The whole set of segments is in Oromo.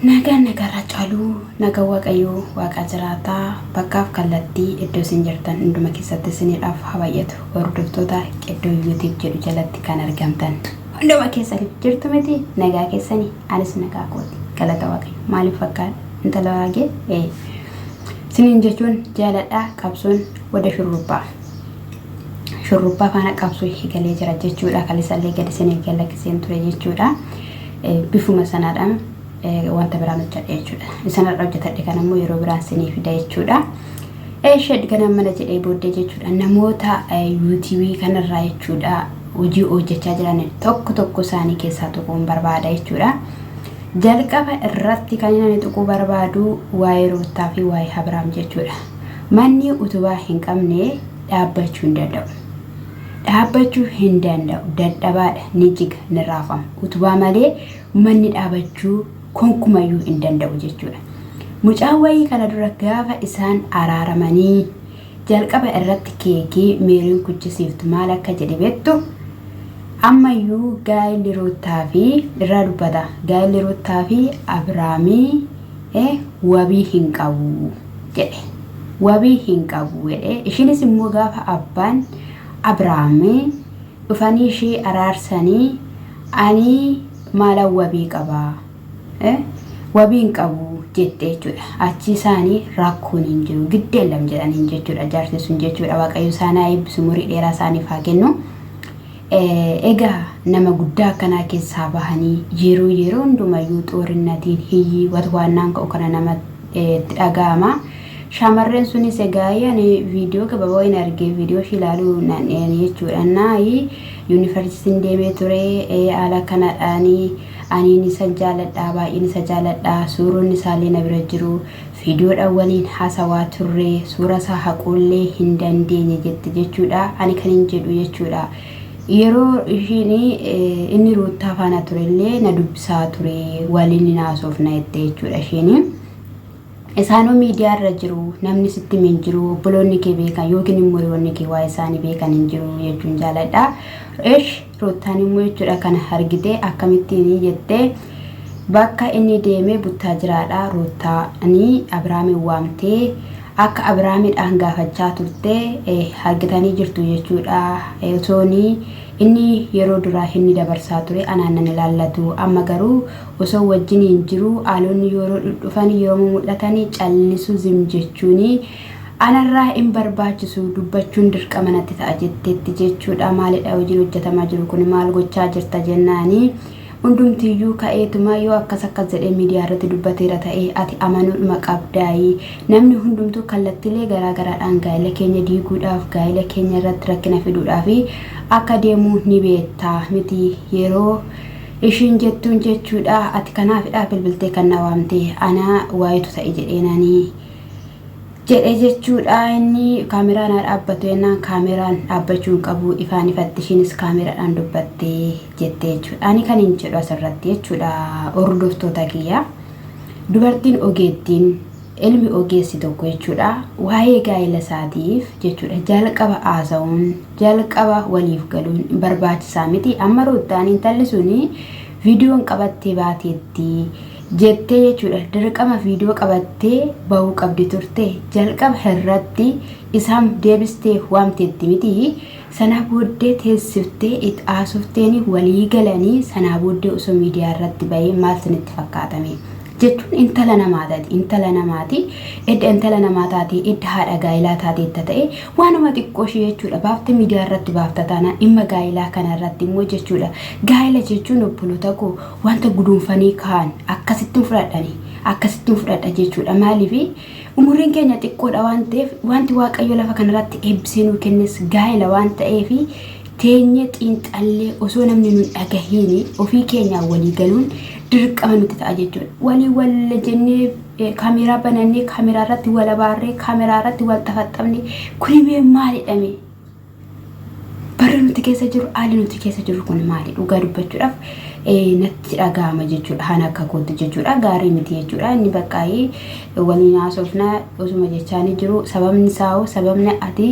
nagaa caaluu nagaa waaqayyoo waaqa jiraataa bakkaaf kallattii iddoo isin jirtan hunduma keessatti isiniidhaaf habayyatu hordoftoota iddoo YouTube jedhu jalatti kan argamtan hunduma keessatti jirtu miti nagaa keessanii anis nagaa kooti galata waaqayyo maaliif fakkaan intala waagee siniin jechuun jaaladhaa qabsoon wada shurrubbaa faana qabsoo higalee jira jechuudha kalisallee gadi isinii galakkiseen ture jechuudha bifuma sanaadhaan wanta biraan hojjedhe jechuudha. Isaan irraa hojjetadhe kan ammoo yeroo biraan sinii fida jechuudha. Sheddi kana mana jedhee booddee jechuudha. Namoota YouTube kanarraa jechuudha hojii hojjechaa jiran tokko isaanii keessaa tuquun barbaada jechuudha. Jalqaba irratti kan inni tuquu barbaadu waa'ee Ruutaa fi waa'ee Abrahaam jechuudha. Manni utubaa hin qabne dhaabbachuu hin danda'u. Dadhabaadha ni jiga ni raafama. Utubaa malee manni dhaabachuu konkumayyuu hin danda'u jechuudha. Mucaan wayii kana dura gaafa isaan araaramanii jalqaba irratti keekii meeriin kuchisiiftu maal akka jedhe beektu ammayyuu gaa'illi Ruutaa fi irraa dubbata gaa'illi Ruutaa fi Abrahaamii wabii hin qabu jedhe ishinis immoo gaafa abbaan Abrahaamii dhufanii ishee araarsanii ani maalan wabii qabaa wabiin qabu jette jechuudha. Achi isaanii rakkoon hin jiru giddeellam jedhaniin jechuudha. Jaarsi sun jechuudha waaqayyo isaanii eebbisu umurii dheeraa isaaniif haa kennu. Egaa nama guddaa akkanaa keessaa bahanii yeroo hundumayyuu xoorinnatiin hiyyii watwaannaan ka'u kana nama dhaga'ama. Shamarreen sunis egaa ani viidiyoo gabaabaa hin argee viidiyoo ishee ilaaluu naan jechuudha. Naayi yuunivarsiitiin deemee ture haala kanadhaanii ani isa jaaladhaa baay'een isa jaaladhaa suuronni isaallee na bira jiru viidiyoodhaan waliin haasawaa turre suura isaa haquullee hin dandeenye jette jechuudha. Ani kan hin jedhu jechuudha. Yeroo inni Ruutaa faana turellee na dubbisaa ture waliin naasoof na jette jechuudha isheen. Isaanoo miidiyaa irra jiru namni sitti min jiru obboloonni kee beekan yookiin immoo hiriyoonni kee waa isaanii beekan hin jiru jechuun jaaladha. Ruutaan immoo jechuudha kana argite akkamittiin jettee bakka inni deemee buttaa jiraadha. Ruutaanii Abrahaamiin waamtee akka Abrahaamiidhaan gaafachaa turte argitanii jirtu jechuudha. Osoonii inni yeroo duraa inni dabarsaa ture anaan ilaallatu amma garuu osoo wajjin hin jiru haalonni yeroo dhufan yeroo mul'atanii callisu zim jechuuni anarraa hin barbaachisu dubbachuun dirqama natti ta'a jetteetti jechuudha. Maalidha hojiin hojjetamaa jiru kun maal gochaa jirta jennaanii hundumtiyyuu ka'eetuma yoo akkas jedhee miidiyaa irratti dubbateera ta'e ati amanuudhuma qabdaayii namni hundumtuu kallattiilee garaagaraadhaan gaa'ela keenya diiguudhaaf gaa'ela keenya irratti rakkina fiduudhaaf akka deemuu ni beektaa miti yeroo ishiin jettuun jechuudha. Ati kanaafidhaa bilbiltee kan na waamte ana waayitu ta'e jedheenanii jedhe jechuudha. Inni kaameraan dhaabbatu yennaan kaameraan dhaabbachuu qabu ifaan ifatti ishiinis kaameraadhaan dubbattee jette jechuudha. Ani kan hin jedhu asirratti jechuudha hordoftoota kiyya dubartiin ogeettiin ilmi ogeessi tokko jechuudha waa'ee gaa'ela isaatiif jechuudha jalqaba haasa'uun jalqaba waliif galuun barbaachisaa miti. Amma Ruutaan intalli suni viidiyoon qabattee baateetti jettee jechuudha dirqama viidiyoo qabattee bahuu qabdi turte jalqaba irratti isaan deebistee waamteetti miti. Sanaa booddee teessiftee itti haasofteeni walii galanii sanaa booddee osoo miidiyaa irratti bahee maal sinitti fakkaatame jechuun intala namaati edda intala namaa taatee edda haadha gaa'ilaa taatee ta'e waanuma xiqqoo ishee jechuudha baaftee miidiyaa irratti baafta taanaan dhimma gaa'ilaa kana irratti immoo jechuudha gaa'ila jechuun obboloota koo wanta guduunfanii ka'an akkasittiin fudhadha jechuudha. Maaliif umuriin keenya xiqqoodha waan ta'eef wanti waaqayyo lafa kanarratti eebbisee nuu kennes gaa'ila waan ta'eef teenye xiinxallee osoo namni nun dhagahiin ofii keenyaan walii galuun dirqama nuti ta'a jechuudha. Walii wal jennee kaameraa banannee kaameraa irratti wal abaarree kaameraa irratti wal tafaxxabne kun maalidhame barri nuti keessa jiru haalli nuti keessa jiru kun maali dhugaa dubbachuudhaaf natti dhaga'ama jechuudha. Hana akka kootti jechuudha gaarii miti jechuudha. Inni bakkaa'ee waliin haasofna osuma jechaanii jiru sababni isaa sababni ati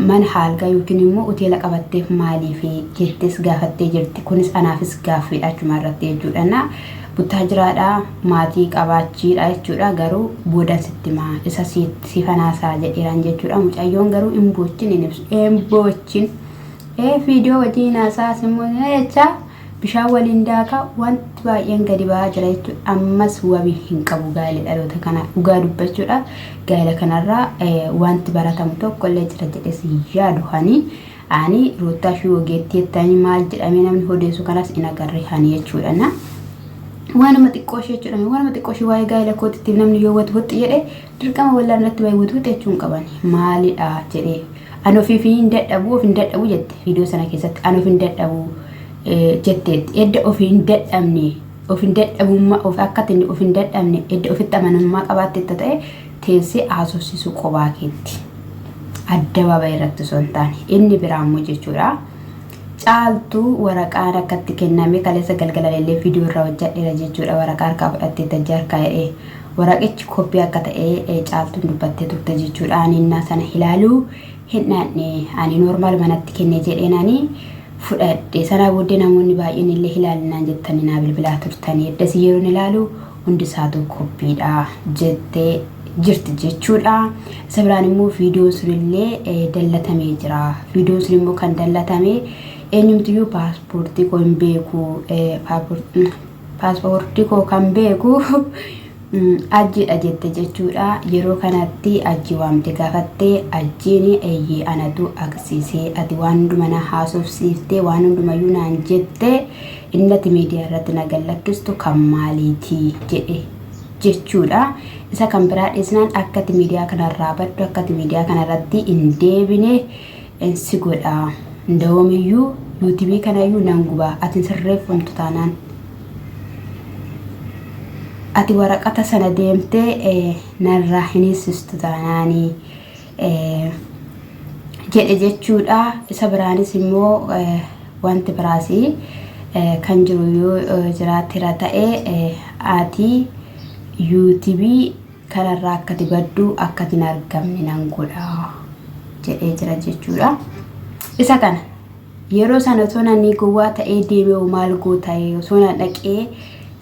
man halga yookiin immoo hoteela qabatteef maaliif jettees gaafattee jirti. Kunis anaafis gaaffiidha achuma irratti jechuudha. Buttaajiraadhaa maatii qabaachiidha jechuudha garuu booda sitti maa isa si fanaasaa jedheeraan jechuudha mucayyoon garuu imboochin hin ibsu imboochin viidiyoo wajjin haasaa simmoo jecha bishaan waliin daaka wanti baay'een gadi ba'aa jira jechuudha ammas wabii hin qabu gaa'ela dhaloota kana dhugaa dubbachuudha gaa'ela kanarraa wanti baratamu tokko illee jira jedhee si yaadu hani ani roottaa fi ogeettii jettanii maal jedhamee namni odeessu kanas hin agarre hani jechuudha na waanuma xiqqoo ishee jechuudha waanuma xiqqoo ishee waa'ee gaa'ela kootitti namni yoo watu huxxi jedhe dirqama wallaan irratti baay'ee watu jechuun qaban maalidha jedhee ani ofii fi hin dadhabu jette viidiyoo sana keessatti ani ofii hin dadhabu jetteetti edda ofii hin dadhabummaa of akkatti ofii hin dadhabne edda ofitti amanamummaa qabaatteetta ta'e teessee haasofsiisu qophaa keetti addabaabaa irratti osoo hin taane inni biraammoo jechuudha caaltuu waraqaan akkatti kenname kaleessa galgala illee viidiyoo irraa hojjedheera jechuudha waraqaa harkaa fudhattee tajjaa harkaa jedhee waraqichi koppii akka ta'e caaltuun dubbattee turte jechuudha ani innaa sana ilaaluu hin dhaanne ani noormaal manatti kenne jedheenanii fudhadhe sana booddee namoonni baay'een illee ilaalinaan jettanii naa bilbilaa turtanii eddasi yeroon ilaalu hundi isaatu koppiidha jettee jirti jechuudha isa biraan immoo viidiyoo sunillee dallatamee jira viidiyoo sun immoo kan dallatame eenyumtiyyuu paaspoortii koo hin beeku paaspoortii koo kan beeku ajjiidha jette jechuudha yeroo kanatti ajji waamte gaafattee ajjiin eeyyee anatu agarsiisee ati waan hunduma na haasofsiiftee waan hundumayyuu naan jette innati miidiyaa irratti na gallakkistu kan maaliiti jedhe jechuudha isa kan biraa dhiisnaan akkati miidiyaa kanarraa baddu akkati miidiyaa kanarratti hin deebine si godha ndawoomiyyuu yuutuubii kanayyuu nan gubaa ati sirreeffamtu taanaan ati waraqata sana deemtee narraa hiniisistu taanaanii jedhe jechuudha isa biraanis immoo wanti biraasii kan jiru yoo jiraatira ta'e ati yuutuubii kanarraa akkati baddu akkati hin argamne nan godha jedhee jira jechuudha isa kana yeroo sana osoo nanni gowwaa ta'ee deemee maal goota'ee osoo na dhaqee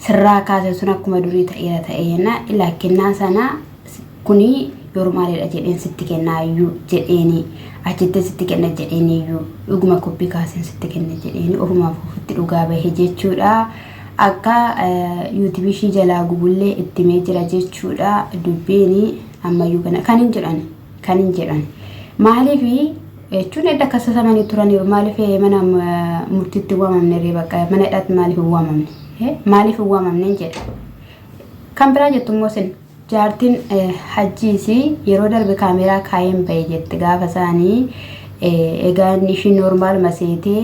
sirraa kaasee sun akkuma durii ta'eera ta'eena ilaakinnaa sana kuni yormaalidha jedheen sitti kennaayyuu jedheeni achitti sitti kenna jedheeniyyuu dhuguma koppii kaaseen sitti kenna jedheeni ofumaaf ofitti dhugaa bahe jechuudha akka yuutuubii ishii jalaa gubullee ittimee jira jechuudha dubbiini ammayyuu kana kan hin jedhan maaliifi jechuun edda akkasasamanii turaniiru maaliif mana murtiitti waamamne reebaqa mana hidhaatti maaliif waamamne maaliif waamamne jedha kan biraa jettummoo sin jaartiin hajjiisi yeroo darbe kaameraa kaayeen bahe jette gaafa isaanii egaa ishii noormaal maseetee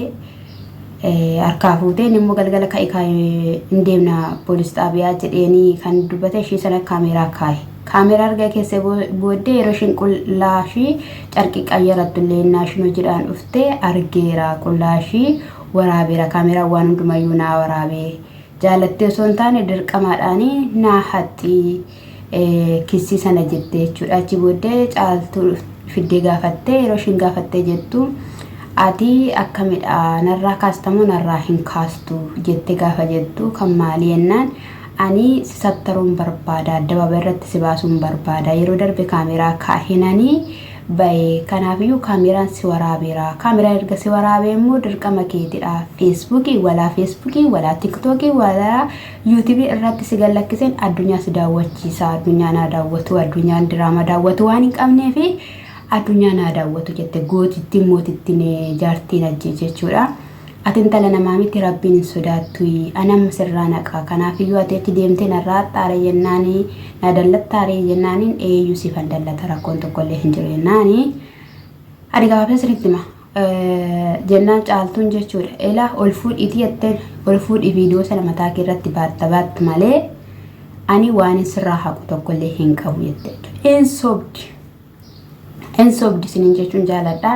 harkaa fuutee immoo galgala kaa'ee hin deemna poolis xaabiyaa jedheenii kan dubbate ishii sana kaameraa kaaye kaameraa argaa keessa booddee yeroo ishiin qullaashii carqii qayyaratullee naashino jedhaan dhuftee argeera qullaashii waraabeera kaameraa waan hundumayyuu naa waraabee jaalattee osoo hin taane dirqamaadhaanii naa haxxii kissii sana jettee jechuudha achi booddee caaltuu fiddee gaafattee yeroo ishiin gaafattee jettu ati akkamidha narraa kaastamoo narraa hin kaastu jettee gaafa jettu kan maalii jennaan ani sattaruun barbaada addabaabaa irratti si baasuun barbaada yeroo darbe kaameraa kaahinanii bae kanaafiyyuu kaameraan si waraabeera kaameraa erga si waraabee immoo dirqama keetidha feesbuukii walaa tiktookii walaa yuutuubii irratti si gallakkiseen addunyaa si daawwachiisa addunyaa naa daawwatu addunyaan diraama daawwatu waan hin qabnee fi addunyaa naa daawwatu jette gootittiin mootittiin jaartiin ajjee jechuudha ati intala namaa miti rabbiin hin sodaattu anam sirraa naqa kanaafiyyuu ati achi deemtee narraa xaaree jennaanii na dallattaaree jennaaniin eeyyuu siifan dallata rakkoon tokkollee hin jiru jennaanii adi gabaabee sirriitti hima jennaan caaltuun jechuudha elaa ol fuudhiitii jetteen ol fuudhii viidiyoo sana mataa kee irratti baatta malee ani waan sirraa haqu tokkollee hin qabu jettee jechuudha en sobdi sinin jechuun jaaladha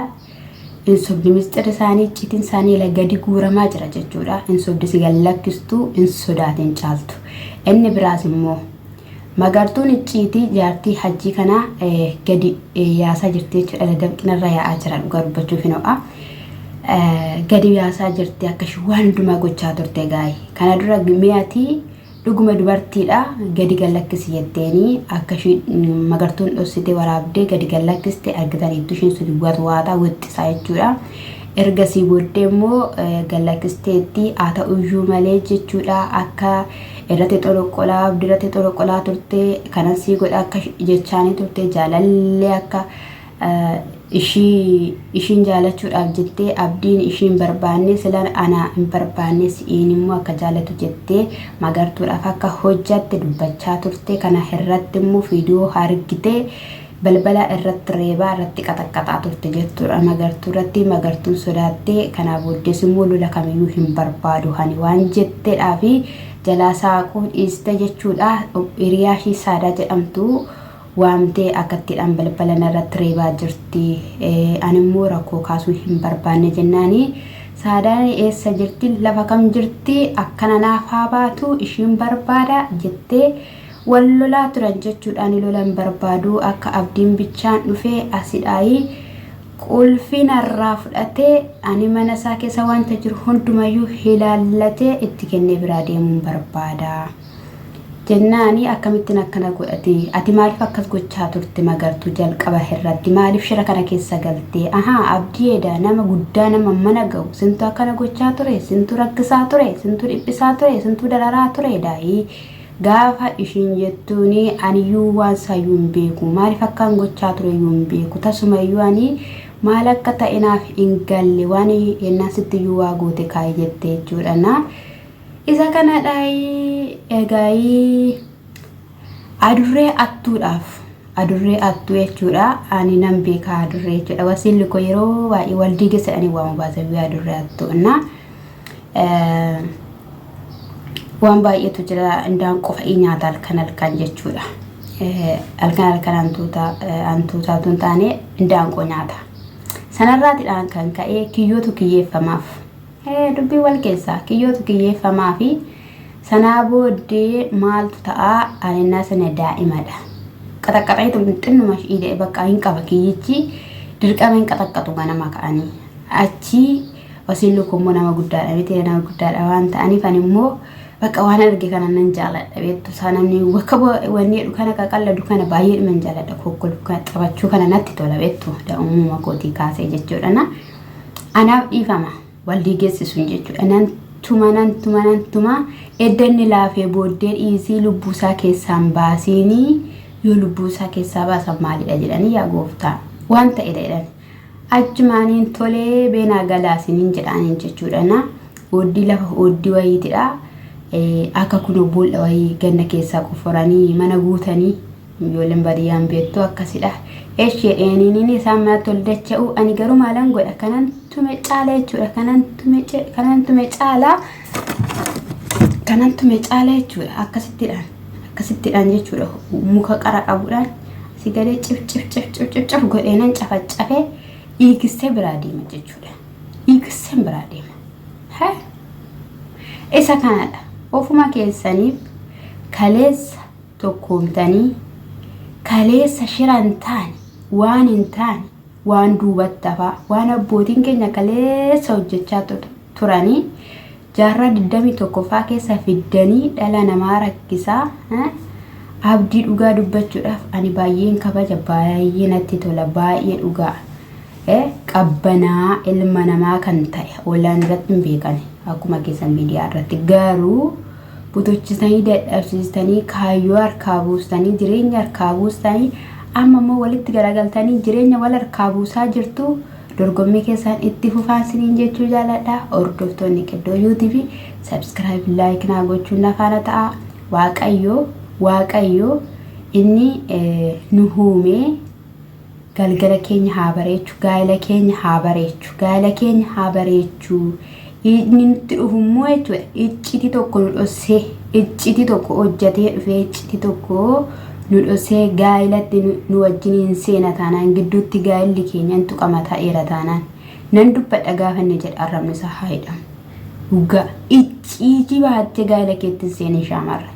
en sobdi mistir isaanii icciitiin isaanii la gadi guuramaa jira jechuudha en sobdi si gallakkistuu en sodaatiin caaltu inni biraas immoo magartuun icciitii jaartii hajjii kana gadi yaasaa jirti jechuudha dabqinarra yaa'aa jira dhugaa dubbachuuf hinoo'a gadi yaasaa jirti akka waan hundumaa gochaa turte gaa'e kana dura mi'aatii dhuguma dubartiidha gadi gallakkisi jetteeni akka magartuun dhossite waraabdee gadi gallakkiste argitaniittu ishiin sun watwaataa wixxisaa jechuudha. Ergasii booddee immoo gallakkisteetti haa ta'uyyuu malee jechuudha akka irratti xoloqqolaa abdirratti xoloqqolaa turte kanan sii godha akka jechaanii turte jaalallee akka ishiin jaalachuudhaaf jettee abdiin ishiin barbaanne silaan ana hin barbaanne si'iin immoo akka jaalatu jettee magartuudhaaf akka hojjatte dubbachaa turte. Kana irratti immoo viidiyoo argite balbala irratti reebaa irratti qaxaqaxaa turte jechuudha magartuu irratti. Magartuun sodaattee kana booddees immoo lola kamiyyuu hin barbaadu hani waan jetteedhaa fi jalaa saaquu dhiiste jechuudha. Hiriyaa ishii Saadaa jedhamtu waamtee akkattiidhaan balbala irratti reebaa jirti. Ani immoo rakkoo kaasuu hin barbaanne jennaani Saadaan eessa jirti lafa kam jirti akkana naaf haa baatu ishiin barbaada jettee wal lolaa turan jechuudha. Ani lolan barbaadu akka abdiin bichaan dhufee asidhaayi qulfiin irraa fudhatee ani mana isaa keessa wanta jiru hundumayyuu ilaallatee itti kennee biraa deemuun barbaada jennaani. Akkamittiin akkana godhate ati maaliif akkas gochaa turte magartuu jalqaba irratti maaliif shira kana keessa galtee? Abdiidha nama guddaa nama mana ga'u sintu akkana gochaa ture sintu rakkisaa ture sintu dhiphisaa ture sintu dararaa ture daa'ii gaafa ishiin jettuuni aniyyuu waan sayyuu hin beeku maaliif akkaan gochaa ture iyyuu hin beeku tasumayyuu ani maal akka ta'e naaf hin galle waan yennaa sitti iyyuu waa goote kaa'e jette jechuudha. Isa kana dhaayii egaayii adurree attuudhaaf adurree attuu jechuudha. Ani nan beeka adurree jechuudha. Wasiilli koo yeroo baay'ee wal diigeessanii waamu baasanii adurree attuuna. Waan baay'eetu jira indaan qofa nyaata halkan jechuudha. Halkan hantuutaatu hin taane indaan qo nyaata. Sanarraatiidhaan kan ka'ee kiyyootu kiyyeeffamaaf. Dubbii wal keessaa kiyyootu kiyyeeffamaa fi sanaa booddee maaltu ta'a anennaa sana daa'imadha. Qaxaqqaxeetu xinnuma shiidee bakka hin qaba kiyyichi dirqama hin qaxaqqatu ganama ka'anii. Achi wasiilli kummoo nama guddaadha miti nama guddaadha waan ta'aniif ani immoo bakka waan arge kana nan jaaladha beektu sanamni bakka wanni jedhu kana qaqalladu kana baay'ee dhiman jaaladha kokkolu kana xabachuu kana natti tola beektu da'umuma kootii kaasee jechuudha. Anaaf dhiifama wal diigeessisuun jechuudha. Nantuma eddanni laafee booddee dhiisii lubbuusaa keessaan baasiinii yoo lubbuusaa keessaa baasan maalidha jedhanii yaa gooftaa waan ta'edha jedhan achumaaniin tolee beenaa galaasiniin jedhaaniin jechuudha. Oddii lafa oddii wayiitidha. Akka kuno boolla wayii ganna keessaa qoforanii mana guutanii ijoolleen baadiyyaan beektu akkasidha. Eeshedheeniin isaan mana toldacha'u ani garuu maalan godha kanan tume caala jechuudha. Kanan tume caala jechuudha. Akkasittiidhaan jechuudha. Muka qara qabuudhaan si galee cif godheenan cafacafee dhiigissee biraa deema jechuudha. Dhiigisseen biraa deema. Isa kanadha. Ofuma keessaniif kaleessa tokkoomtanii kaleessa shiran taane waan hin taane waan duubattafaa waan abbootiin keenya kaleessa hojjechaa turanii jaarraa 21ffaa keessa fiddanii dhala namaa rakkisaa abdii dhugaa dubbachuudhaaf ani baay'een kabaja baay'ee natti tola baay'ee dhugaa qabbanaa ilma namaa kan ta'e oolaan irratti hin beekani akkuma keessan miidiyaa irratti garuu butochitanii dadhabsiistanii kaayyoo harkaa buustanii jireenya harkaa buustanii amma immoo walitti garagaltanii jireenya wal harkaa buusaa jirtu dorgommii keessaan itti fufaasiniin jechuu jaaladha. Hordoftoonni Qeddoo YouTube subscribe like naa gochuun nafaana ta'a. Waaqayyo inni nu huumee galgala keenya haa bareechu gaa'ela keenya haa bareechu inni nutti dhufummoo jechuudha. Icciti tokko nu dhossee icciti tokko hojjatee dhufee icciti tokko nu dhossee gaa'elatti nu wajjiniin seena taanaan gidduutti gaa'elli keenya hin tuqama ta'eera taanaan nan dubbadha gaafanne jedha arrabni isaa haa hidhamu. Dhugaa icciti baattee gaa'ela keetti seenee shaamarra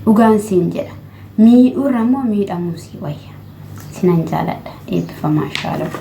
dhugaan siin jedha miidhuurra immoo miidhamuu sii wayya sinan jaaladha eebbifamaa shaalama.